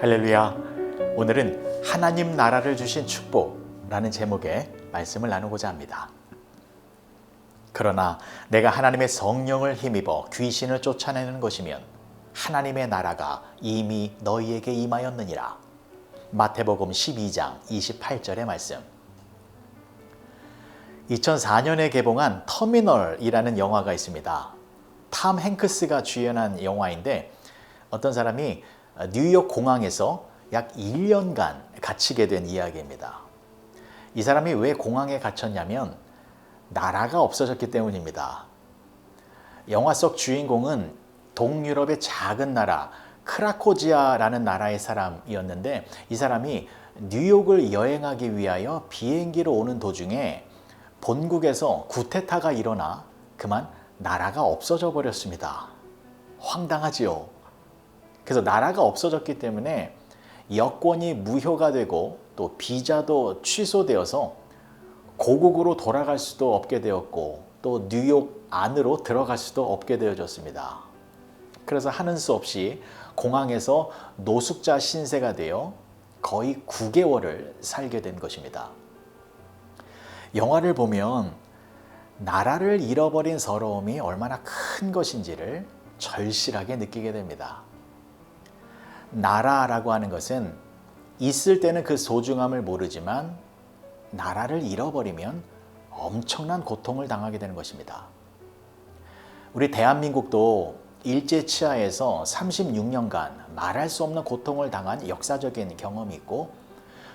할렐루야. 오늘은 하나님 나라를 주신 축복라는 제목의 말씀을 나누고자 합니다. 그러나 내가 하나님의 성령을 힘입어 귀신을 쫓아내는 것이면 하나님의 나라가 이미 너희에게 임하였느니라. 마태복음 12장 28절의 말씀. 2004년에 개봉한 터미널이라는 영화가 있습니다. 탐 행크스가 주연한 영화인데 어떤 사람이 뉴욕 공항에서 약 1년간 갇히게 된 이야기입니다. 이 사람이 왜 공항에 갇혔냐면 나라가 없어졌기 때문입니다. 영화 속 주인공은 동유럽의 작은 나라 크라코지아라는 나라의 사람이었는데 이 사람이 뉴욕을 여행하기 위하여 비행기로 오는 도중에 본국에서 쿠데타가 일어나 그만 나라가 없어져 버렸습니다. 황당하지요. 그래서 나라가 없어졌기 때문에 여권이 무효가 되고 또 비자도 취소되어서 고국으로 돌아갈 수도 없게 되었고 또 뉴욕 안으로 들어갈 수도 없게 되어졌습니다. 그래서 하는 수 없이 공항에서 노숙자 신세가 되어 거의 9개월을 살게 된 것입니다. 영화를 보면 나라를 잃어버린 서러움이 얼마나 큰 것인지를 절실하게 느끼게 됩니다. 나라라고 하는 것은 있을 때는 그 소중함을 모르지만 나라를 잃어버리면 엄청난 고통을 당하게 되는 것입니다. 우리 대한민국도 일제치하에서 36년간 말할 수 없는 고통을 당한 역사적인 경험이 있고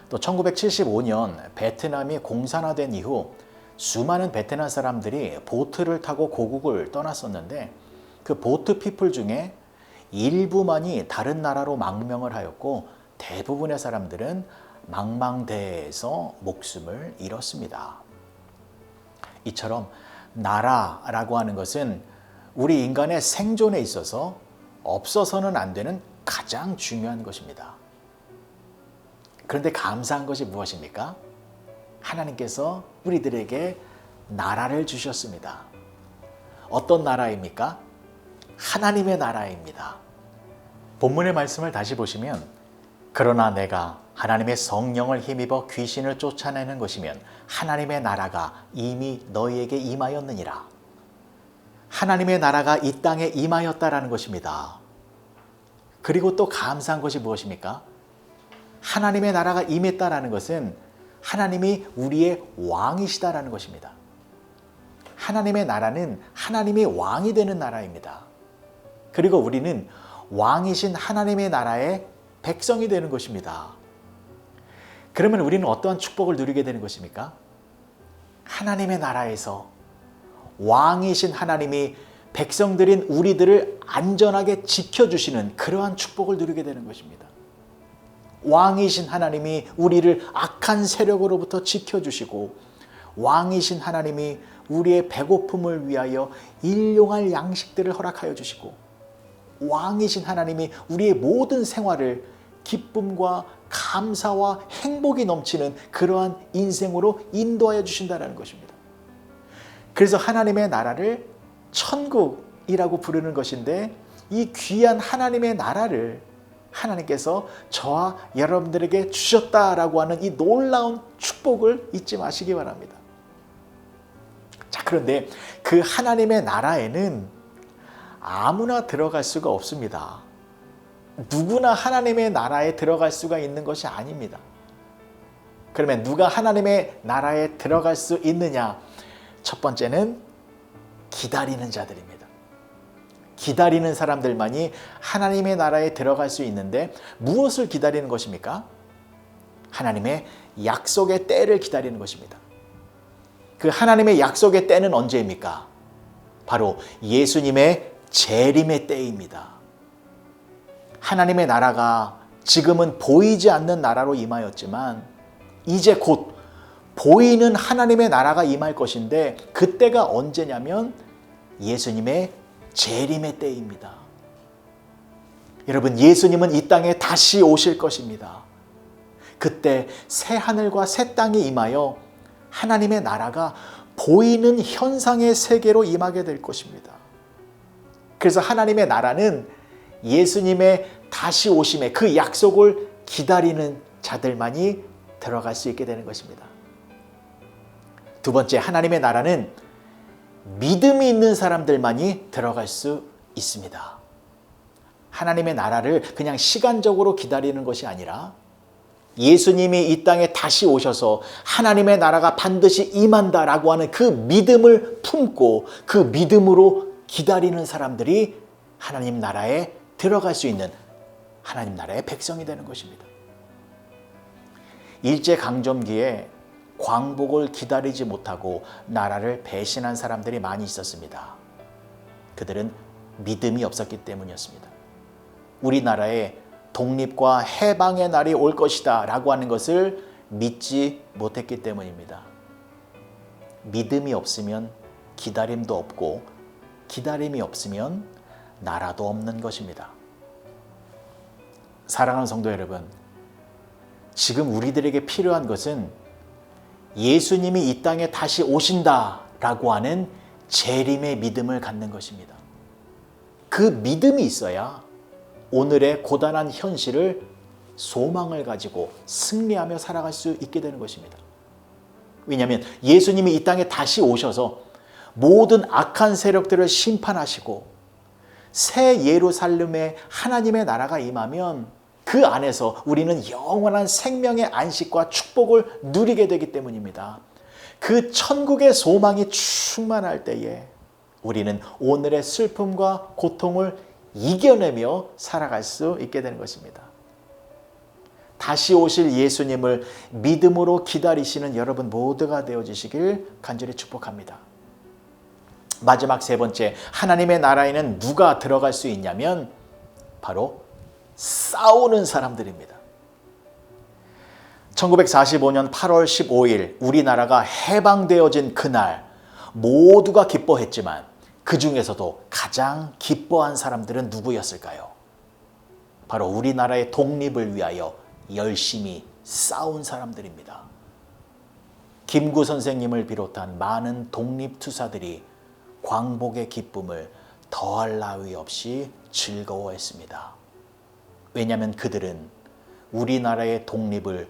또 1975년 베트남이 공산화된 이후 수많은 베트남 사람들이 보트를 타고 고국을 떠났었는데 그 보트 피플 중에 일부만이 다른 나라로 망명을 하였고 대부분의 사람들은 망망대해에서 목숨을 잃었습니다. 이처럼 나라라고 하는 것은 우리 인간의 생존에 있어서 없어서는 안 되는 가장 중요한 것입니다. 그런데 감사한 것이 무엇입니까? 하나님께서 우리들에게 나라를 주셨습니다. 어떤 나라입니까? 하나님의 나라입니다. 본문의 말씀을 다시 보시면 그러나 내가 하나님의 성령을 힘입어 귀신을 쫓아내는 것이면 하나님의 나라가 이미 너희에게 임하였느니라. 하나님의 나라가 이 땅에 임하였다라는 것입니다. 그리고 또 감사한 것이 무엇입니까? 하나님의 나라가 임했다라는 것은 하나님이 우리의 왕이시다라는 것입니다. 하나님의 나라는 하나님이 왕이 되는 나라입니다. 그리고 우리는 왕이신 하나님의 나라의 백성이 되는 것입니다. 그러면 우리는 어떠한 축복을 누리게 되는 것입니까? 하나님의 나라에서 왕이신 하나님이 백성들인 우리들을 안전하게 지켜주시는 그러한 축복을 누리게 되는 것입니다. 왕이신 하나님이 우리를 악한 세력으로부터 지켜주시고 왕이신 하나님이 우리의 배고픔을 위하여 일용할 양식들을 허락하여 주시고 왕이신 하나님이 우리의 모든 생활을 기쁨과 감사와 행복이 넘치는 그러한 인생으로 인도하여 주신다는 것입니다. 그래서 하나님의 나라를 천국이라고 부르는 것인데 이 귀한 하나님의 나라를 하나님께서 저와 여러분들에게 주셨다라고 하는 이 놀라운 축복을 잊지 마시기 바랍니다. 자, 그런데 그 하나님의 나라에는 아무나 들어갈 수가 없습니다. 누구나 하나님의 나라에 들어갈 수가 있는 것이 아닙니다. 그러면 누가 하나님의 나라에 들어갈 수 있느냐? 첫 번째는 기다리는 자들입니다. 기다리는 사람들만이 하나님의 나라에 들어갈 수 있는데 무엇을 기다리는 것입니까? 하나님의 약속의 때를 기다리는 것입니다. 그 하나님의 약속의 때는 언제입니까? 바로 예수님의 재림의 때입니다. 하나님의 나라가 지금은 보이지 않는 나라로 임하였지만 이제 곧 보이는 하나님의 나라가 임할 것인데 그때가 언제냐면 예수님의 재림의 때입니다. 여러분, 예수님은 이 땅에 다시 오실 것입니다. 그때 새 하늘과 새 땅이 임하여 하나님의 나라가 보이는 현상의 세계로 임하게 될 것입니다. 그래서 하나님의 나라는 예수님의 다시 오심의 그 약속을 기다리는 자들만이 들어갈 수 있게 되는 것입니다. 두 번째, 하나님의 나라는 믿음이 있는 사람들만이 들어갈 수 있습니다. 하나님의 나라를 그냥 시간적으로 기다리는 것이 아니라 예수님이 이 땅에 다시 오셔서 하나님의 나라가 반드시 임한다라고 하는 그 믿음을 품고 그 믿음으로 기다리는 사람들이 하나님 나라에 들어갈 수 있는 하나님 나라의 백성이 되는 것입니다. 일제강점기에 광복을 기다리지 못하고 나라를 배신한 사람들이 많이 있었습니다. 그들은 믿음이 없었기 때문이었습니다. 우리나라에 독립과 해방의 날이 올 것이다 라고 하는 것을 믿지 못했기 때문입니다. 믿음이 없으면 기다림도 없고 기다림이 없으면 나라도 없는 것입니다. 사랑하는 성도 여러분, 지금 우리들에게 필요한 것은 예수님이 이 땅에 다시 오신다라고 하는 재림의 믿음을 갖는 것입니다. 그 믿음이 있어야 오늘의 고단한 현실을 소망을 가지고 승리하며 살아갈 수 있게 되는 것입니다. 왜냐하면 예수님이 이 땅에 다시 오셔서 모든 악한 세력들을 심판하시고 새 예루살렘에 하나님의 나라가 임하면 그 안에서 우리는 영원한 생명의 안식과 축복을 누리게 되기 때문입니다. 그 천국의 소망이 충만할 때에 우리는 오늘의 슬픔과 고통을 이겨내며 살아갈 수 있게 되는 것입니다. 다시 오실 예수님을 믿음으로 기다리시는 여러분 모두가 되어주시길 간절히 축복합니다. 마지막 세 번째, 하나님의 나라에는 누가 들어갈 수 있냐면 바로 싸우는 사람들입니다. 1945년 8월 15일 우리나라가 해방되어진 그날 모두가 기뻐했지만 그 중에서도 가장 기뻐한 사람들은 누구였을까요? 바로 우리나라의 독립을 위하여 열심히 싸운 사람들입니다. 김구 선생님을 비롯한 많은 독립투사들이 광복의 기쁨을 더할 나위 없이 즐거워했습니다. 왜냐하면 그들은 우리나라의 독립을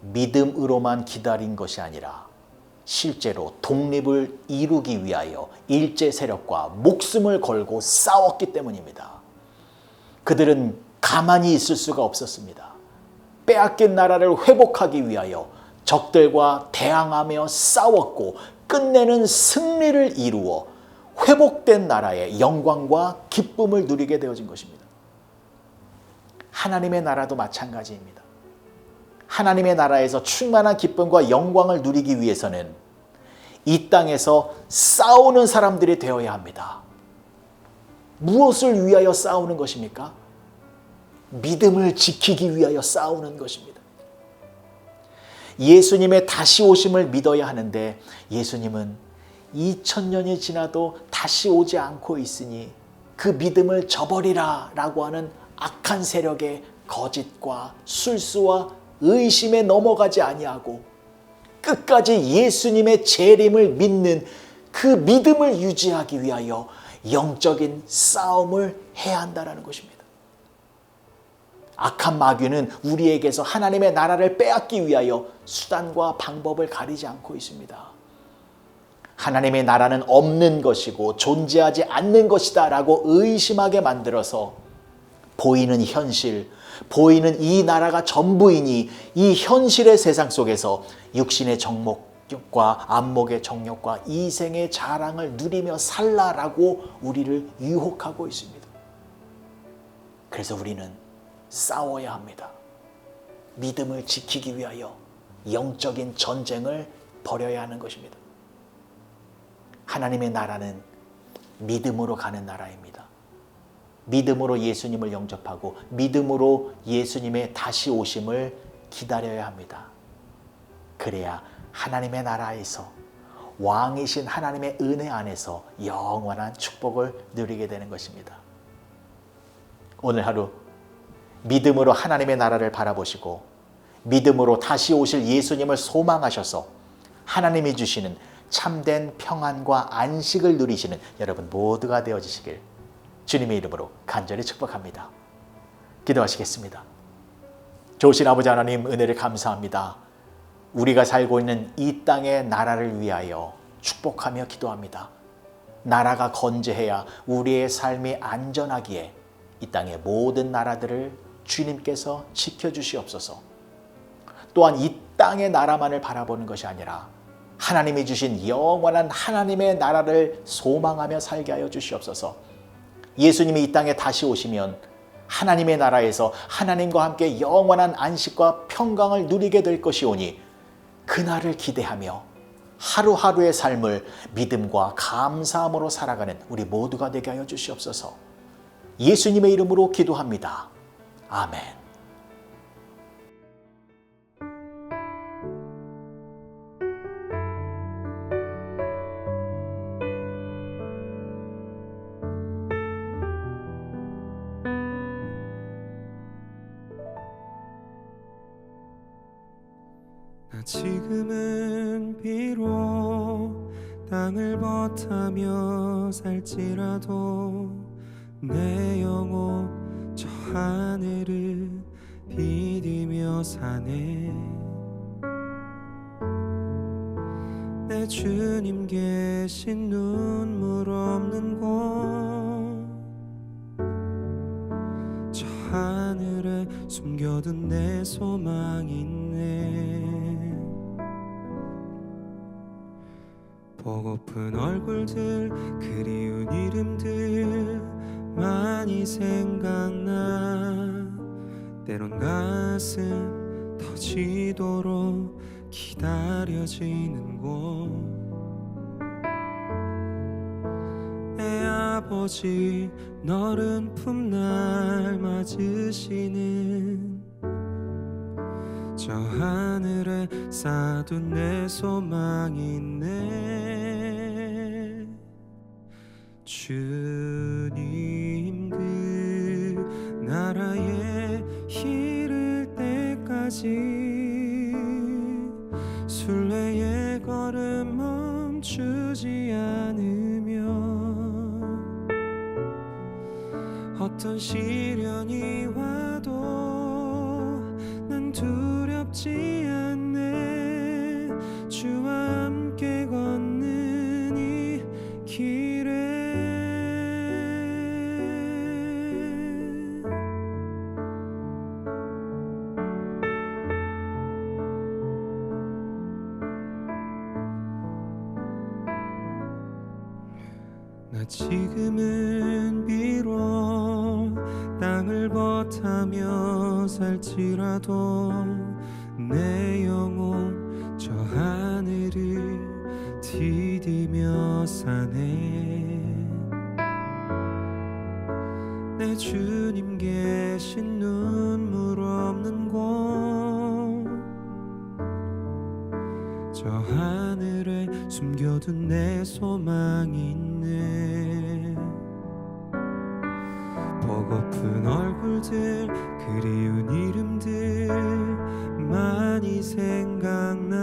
믿음으로만 기다린 것이 아니라 실제로 독립을 이루기 위하여 일제 세력과 목숨을 걸고 싸웠기 때문입니다. 그들은 가만히 있을 수가 없었습니다. 빼앗긴 나라를 회복하기 위하여 적들과 대항하며 싸웠고 끝내는 승리를 이루어 회복된 나라의 영광과 기쁨을 누리게 되어진 것입니다. 하나님의 나라도 마찬가지입니다. 하나님의 나라에서 충만한 기쁨과 영광을 누리기 위해서는 이 땅에서 싸우는 사람들이 되어야 합니다. 무엇을 위하여 싸우는 것입니까? 믿음을 지키기 위하여 싸우는 것입니다. 예수님의 다시 오심을 믿어야 하는데 예수님은 2000년이 지나도 다시 오지 않고 있으니 그 믿음을 저버리라 라고 하는 악한 세력의 거짓과 술수와 의심에 넘어가지 아니하고 끝까지 예수님의 재림을 믿는 그 믿음을 유지하기 위하여 영적인 싸움을 해야 한다는 것입니다. 악한 마귀는 우리에게서 하나님의 나라를 빼앗기 위하여 수단과 방법을 가리지 않고 있습니다. 하나님의 나라는 없는 것이고 존재하지 않는 것이다 라고 의심하게 만들어서 보이는 현실, 보이는 이 나라가 전부이니 이 현실의 세상 속에서 육신의 정욕과 안목의 정욕과 이생의 자랑을 누리며 살라라고 우리를 유혹하고 있습니다. 그래서 우리는 싸워야 합니다. 믿음을 지키기 위하여 영적인 전쟁을 벌여야 하는 것입니다. 하나님의 나라는 믿음으로 가는 나라입니다. 믿음으로 예수님을 영접하고 믿음으로 예수님의 다시 오심을 기다려야 합니다. 그래야 하나님의 나라에서 왕이신 하나님의 은혜 안에서 영원한 축복을 누리게 되는 것입니다. 오늘 하루 믿음으로 하나님의 나라를 바라보시고 믿음으로 다시 오실 예수님을 소망하셔서 하나님이 주시는 참된 평안과 안식을 누리시는 여러분 모두가 되어주시길 주님의 이름으로 간절히 축복합니다. 기도하시겠습니다. 좋으신 아버지 하나님, 은혜를 감사합니다. 우리가 살고 있는 이 땅의 나라를 위하여 축복하며 기도합니다. 나라가 건재해야 우리의 삶이 안전하기에 이 땅의 모든 나라들을 주님께서 지켜주시옵소서. 또한 이 땅의 나라만을 바라보는 것이 아니라 하나님이 주신 영원한 하나님의 나라를 소망하며 살게 하여 주시옵소서. 예수님이 이 땅에 다시 오시면 하나님의 나라에서 하나님과 함께 영원한 안식과 평강을 누리게 될 것이오니 그날을 기대하며 하루하루의 삶을 믿음과 감사함으로 살아가는 우리 모두가 되게 하여 주시옵소서. 예수님의 이름으로 기도합니다. 아멘. 지금은 비록 땅을 버타며 살지라도 내 영혼 저 하늘을 비디며 사네. 내 주님 계신 눈물 없는 곳, 저 하늘에 숨겨둔 내 소망이 있네. 보고픈 얼굴들, 그리운 이름들 많이 생각나. 때론 가슴 터지도록 기다려지는 곳, 내 아버지 너른 품날 맞으시는 저 하늘에 쌓둔 내 소망이 있네. 주님 그 나라에 이를 때까지 순례의 걸음 멈추지 않으면 어떤 시련이 와도 난 두렵지 않네. 주와 함께 걷는 이 길에 나 지금은 비록 땅을 버타며 살지라도 내 영혼 저 하늘을 디디며 사네. 내 주님 계신 눈물 없는 곳, 저 하늘에 숨겨둔 내 소망이 있네. 보고픈 얼굴들, 그리운 이름들 많이 생각나.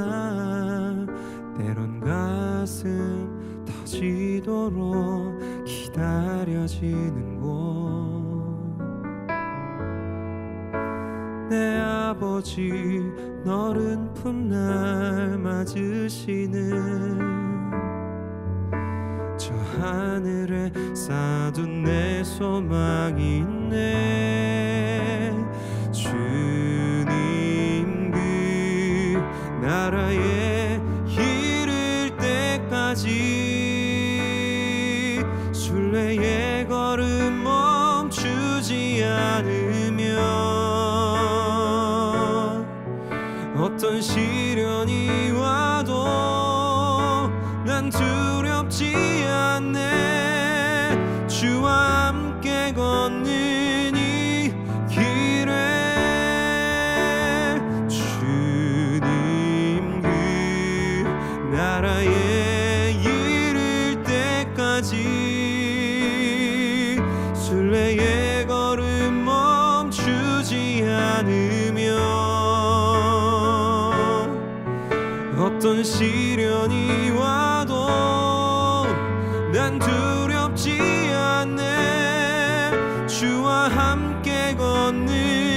때론 가슴 터지도록 기다려지는 곳, 내 아버지 너른 품날 맞으시는 저 하늘에 쌓둔 내 소망이 있네. 주님 그 나라에 이를 때까지 순례의 걸음 멈추지 않으면 어떤 시련이 와도 난 두렵지 않네. 주와 함께 걷는 이 길에 주님 그 나라에 이를 때까지 순례의 걸음 멈추지 않으면 어떤 시련이 와도 난 두렵지 않네. 주와 함께 걷는